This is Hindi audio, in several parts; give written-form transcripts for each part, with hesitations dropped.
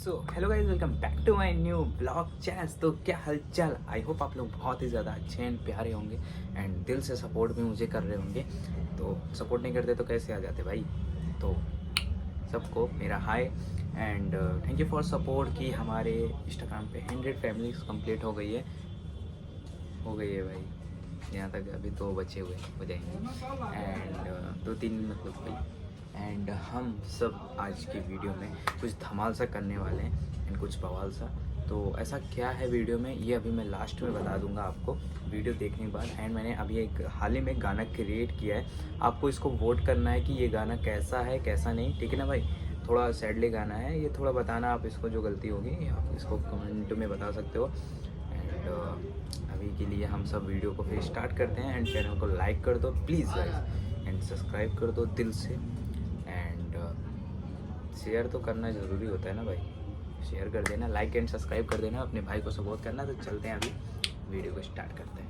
So hello guys, welcome back to my new blog channel. तो क्या हालचाल, आई होप आप लोग बहुत ही ज़्यादा अच्छे एंड प्यारे होंगे एंड दिल से सपोर्ट भी मुझे कर रहे होंगे। तो सपोर्ट नहीं करते तो कैसे आ जाते भाई। तो सबको मेरा hi and thank you for support कि हमारे इंस्टाग्राम पे 100 फैमिलीज कंप्लीट हो गई है भाई। यहाँ तक अभी 2 बचे हुए हो जाएंगे एंड 2-3 मतलब भाई। एंड हम सब आज की वीडियो में कुछ धमाल सा करने वाले हैं एंड कुछ बवाल सा। तो ऐसा क्या है वीडियो में, ये अभी मैं लास्ट में बता दूंगा आपको वीडियो देखने के बाद। एंड मैंने अभी एक हाल ही में गाना क्रिएट किया है, आपको इसको वोट करना है कि ये गाना कैसा है कैसा नहीं, ठीक है ना भाई। थोड़ा सैडली गाना है ये, थोड़ा बताना आप इसको, जो गलती होगी आप इसको कमेंट में बता सकते हो। एंड अभी के लिए हम सब वीडियो को फिर स्टार्ट करते हैं। एंड चैनल को लाइक कर दो प्लीज़ गाइस एंड सब्सक्राइब कर दो दिल से। एंड शेयर तो करना ज़रूरी होता है ना भाई, शेयर कर देना, लाइक एंड सब्सक्राइब कर देना, अपने भाई को सपोर्ट करना। तो चलते हैं अभी वीडियो को स्टार्ट करते हैं।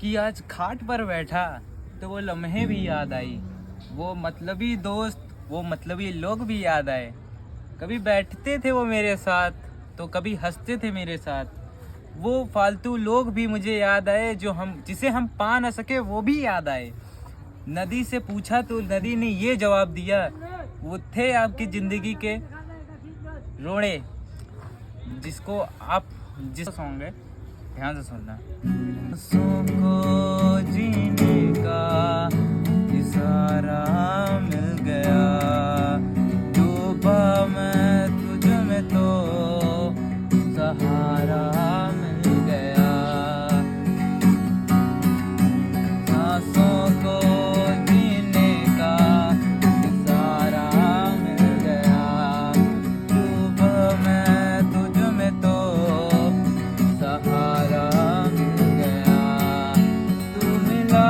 कि आज खाट पर बैठा तो वो लम्हे भी याद आई, वो मतलबी दोस्त, वो मतलबी लोग भी याद आए। कभी बैठते थे वो मेरे साथ तो कभी हंसते थे मेरे साथ। वो फालतू लोग भी मुझे याद आए जिसे हम पा न सके वो भी याद आए। नदी से पूछा तो नदी ने ये जवाब दिया, वो थे आपकी जिंदगी के रोड़े। जिस सॉन्ग है, ध्यान से सुनना। को जीने का इशारा मिल गया, डूबा मैं तुझ में तो सहारा मिल गया। सांसों को जीने का इशारा मिल गया, डूबा मैं तुझ में तो सहारा मिल गया। तू मिला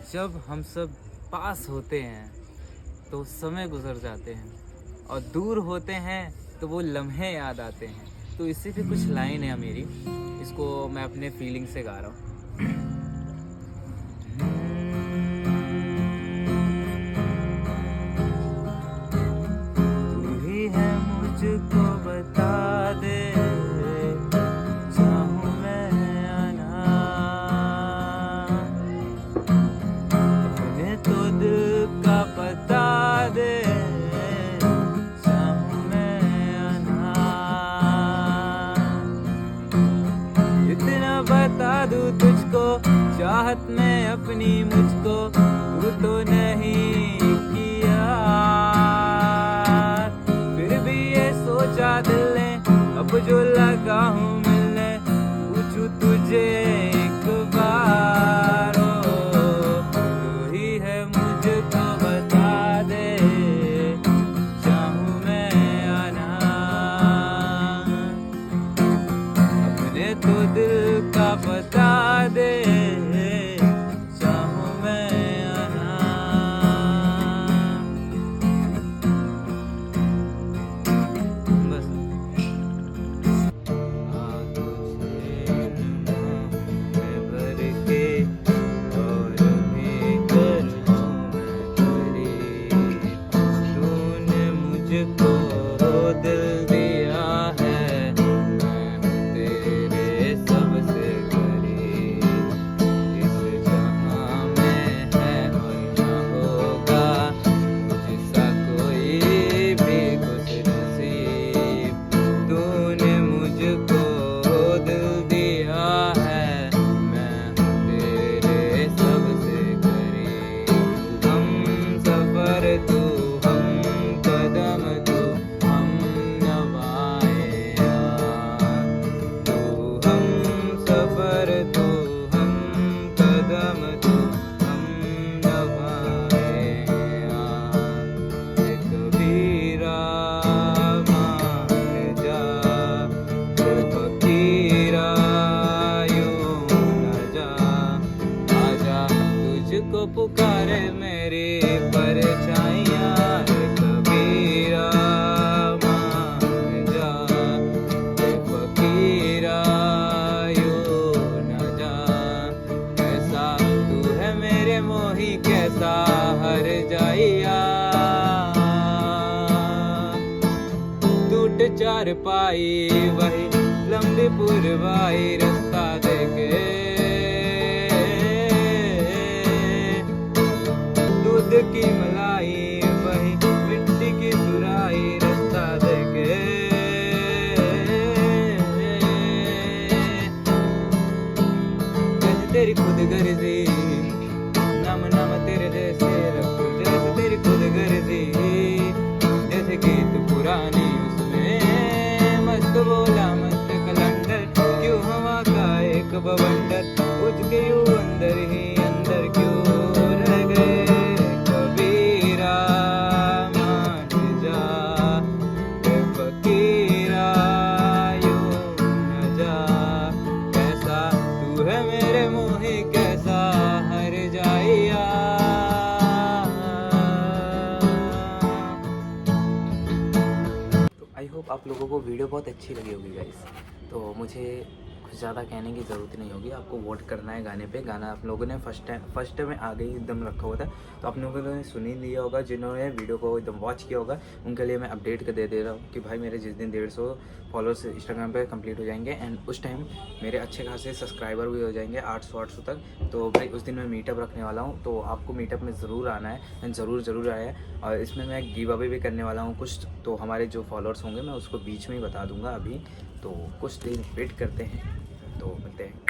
जब हम सब पास होते हैं तो समय गुजर जाते हैं, और दूर होते हैं तो वो लम्हे याद आते हैं। तो इससे भी कुछ लाइन है मेरी, इसको मैं अपने फीलिंग से गा रहा हूँ। तू ही है मुझको बता दे, चाहूं मैं आना, अपने तो दिल का पता दे, चाहूं मैं आना। इतना बता दूं तुझको, चाहत में अपनी मुझको तू तो नहीं किया। फिर भी ये सोचा दिल ने, अब जो लगा हूँ मिलने, पूछूं तुझे एक बार। ओ, तू ही है मुझको बता दे, चाहूं मैं आना, अपने तो दिल का बता दे, चाहूं मैं आना। बस भर के और भी करूं मैं करीब, तूने मुझको दिल दिया है, मैं हूँ तेरे सबसे करीब। इस जहां में है और ना होगा मुझसा कोई भी खुश नसीब, तूने मुझको दिल दिया है, मैं हूँ तेरे सबसे करीब। हम सफर तू, हम कदम तू, हम नवाए यार। तू हम सफर तू, हम कदम तू, हम नवाए यार। एक कबीरा मान जा, फकीरा यूं न जा, आजा तुझको पुकारे मेरी परछाइयाँ। कबीरा मान जा, फकीरा यूं न जा, कैसा तू है मेरे मोही, कैसा हर जाइया। टूट चार पाई वही लंबी पुरवाई, रास्ता देखे दूध की मलाई, वही मिट्टी की सुराई, रास्ता देखे जैसे तेरी खुद गर्जी, नाम नाम तेरे जैसे रखूं, जैसे तेरी खुद गर्जी, जैसे गीत पुरानी उसमें मस्त बोला मस्त कलंदर, क्यों हवा का एक बवंडर, बुझ के यूं अंदर ही अंदर क्यों रह गए। कबीरा मान जा, ए फकीरा यूं न जा, कैसा तू है मेरे मोही, कैसा हर जाइया। तो आई होप आप लोगों को वीडियो बहुत अच्छी लगी होगी गाइस। तो मुझे कुछ ज़्यादा कहने की ज़रूरत नहीं होगी, आपको वोट करना है गाने पे। गाना आप लोगों ने फर्स्ट में आगे ही एकदम रखा हुआ था, तो आप लोगों ने सुन ही लिया होगा। जिन्होंने वीडियो को एकदम वॉच किया होगा उनके लिए मैं अपडेट कर दे रहा हूँ कि भाई मेरे जिस दिन 150 फॉलोअर्स इंस्टाग्राम पे कंप्लीट हो जाएंगे, एंड उस टाइम मेरे अच्छे खासे सब्सक्राइबर भी हो जाएंगे 800 तक। तो भाई उस दिन मैं मीटअप रखने वाला हूँ, तो आपको मीटअप में ज़रूर आना है, एंड ज़रूर आया है। और इसमें मैं गिव अवे भी करने वाला हूँ कुछ, तो हमारे जो फॉलोअर्स होंगे मैं उसको बीच में ही बता दूँगा अभी। तो कुछ दिन वेट करते हैं, तो मिलते हैं।